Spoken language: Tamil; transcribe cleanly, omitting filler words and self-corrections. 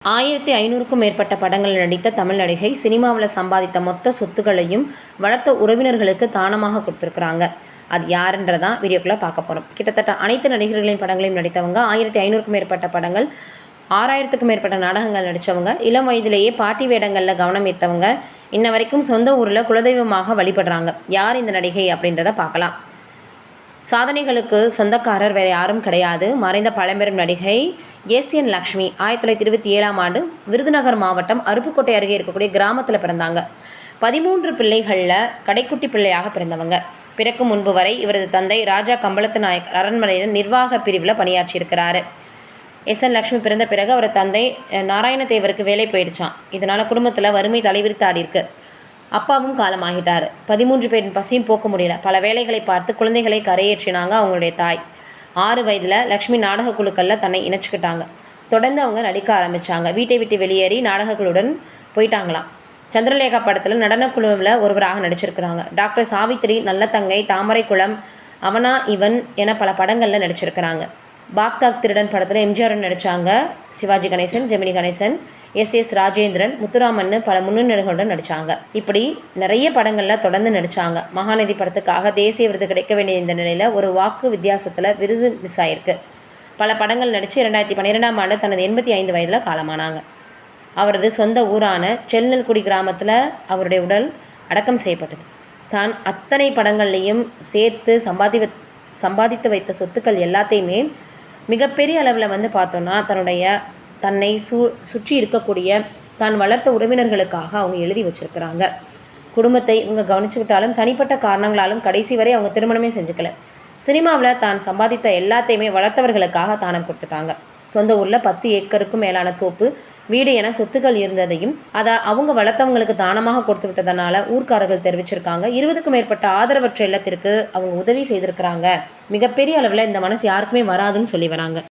1500க்கும் மேற்பட்ட படங்களில் நடித்த தமிழ் நடிகை சினிமாவில் சம்பாதித்த மொத்த சொத்துக்களையும் வளர்த்த உறவினர்களுக்கு தானமாக கொடுத்துருக்குறாங்க. அது யாருன்றதான் வீடியோக்குள்ளே பார்க்க போகிறோம். கிட்டத்தட்ட அனைத்து நடிகர்களின் படங்களையும் நடித்தவங்க, 1500க்கும் மேற்பட்ட படங்கள், 6000த்துக்கும் மேற்பட்ட நாடகங்கள் நடித்தவங்க, இளம் வயதிலேயே பாட்டி வேடங்களில் கவனம் ஈர்த்தவங்க, இன்ன வரைக்கும் சொந்த ஊரில் குலதெய்வமாக வழிபடுறாங்க. யார் இந்த நடிகை அப்படின்றத பார்க்கலாம். சாதனைகளுக்கு சொந்தக்காரர் வேறு யாரும் கிடையாது. மறைந்த பழம்பெரும் நடிகை ஏசியன் லக்ஷ்மி 1927ஆம் ஆண்டு விருதுநகர் மாவட்டம் அருப்புக்கோட்டை அருகே இருக்கக்கூடிய கிராமத்தில் பிறந்தாங்க. 13 பிள்ளைகளில் கடைக்குட்டி பிள்ளையாக பிறந்தவங்க. பிறக்கும் முன்பு வரை இவரது தந்தை ராஜா கம்பளத்து நாயக்கர் அரண்மனையின் நிர்வாக பிரிவில் பணியாற்றியிருக்கிறாரு. எஸ்என் லக்ஷ்மி பிறந்த பிறகு அவர் தந்தை நாராயணதேவருக்கு வேலை போயிடுச்சான். இதனால் குடும்பத்தில் வறுமை தலைவிரித்தாடி இருக்கு. அப்பாவும் காலமாகிட்டார். 13 பேரின் பசியும் போக்க முடியல. பல வேலைகளை பார்த்து குழந்தைகளை கரையேற்றினாங்க அவங்களுடைய தாய். 6 வயதில் லக்ஷ்மி நாடக குழுக்களில் தன்னை இணைச்சிக்கிட்டாங்க. தொடர்ந்து அவங்க நடிக்க ஆரம்பித்தாங்க. வீட்டை விட்டு வெளியேறி நாடகங்களுடன் போயிட்டாங்களாம். சந்திரலேகா படத்தில் நடனக்குழுவில் ஒருவராக நடிச்சிருக்கிறாங்க. டாக்டர் சாவித்திரி, நல்ல தங்கை, தாமரைக்குளம், அவனா இவன் என பல படங்களில் நடிச்சிருக்கிறாங்க. பாக்தாக் திருடன் படத்தில் எம்ஜிஆர் நடித்தாங்க. சிவாஜி கணேசன், ஜெமினி கணேசன், எஸ் ராஜேந்திரன், முத்துராமன் பல முன்னணிகளுடன் நடித்தாங்க. இப்படி நிறைய படங்களில் தொடர்ந்து நடித்தாங்க. மகாநதி படத்துக்காக தேசிய விருது கிடைக்க வேண்டிய இந்த நிலையில் ஒரு வாக்கு வித்தியாசத்தில் விருது மிஸ் ஆயிருக்கு. பல படங்கள் நடித்து 2012ஆம் ஆண்டு தனது 85 வயதில் காலமானாங்க. அவரது சொந்த ஊரான செல்நெல்குடி கிராமத்தில் அவருடைய உடல் அடக்கம் செய்யப்பட்டது. தான் அத்தனை படங்கள்லையும் சேர்த்து சம்பாதித்து வைத்த சொத்துக்கள் எல்லாத்தையுமே மிகப்பெரிய அளவில் பார்த்தோன்னா தன்னை சுற்றி இருக்கக்கூடிய தான் வளர்த்த உறவினர்களுக்காக அவங்க எழுதி வச்சுருக்கிறாங்க. குடும்பத்தை இவங்க கவனிச்சுக்கிட்டாலும் தனிப்பட்ட காரணங்களாலும் கடைசி வரை அவங்க திருமணமே செஞ்சுக்கல. சினிமாவில் தான் சம்பாதித்த எல்லாத்தையுமே வளர்த்தவர்களுக்காக தானம் கொடுத்துட்டாங்க. சொந்த ஊரில் 10 ஏக்கருக்கும் மேலான தோப்பு, வீடு என சொத்துக்கள் இருந்ததையும் அதை அவங்க வளர்த்தவங்களுக்கு தானமாக கொடுத்து விட்டதனால ஊர்க்காரர்கள் தெரிவிச்சிருக்காங்க. 20க்கும் மேற்பட்ட ஆதரவற்ற இல்லத்திற்கு அவங்க உதவி செய்திருக்கிறாங்க. மிகப்பெரிய அளவில் இந்த மனசு யாருக்குமே வராதுன்னு சொல்லி வராங்க.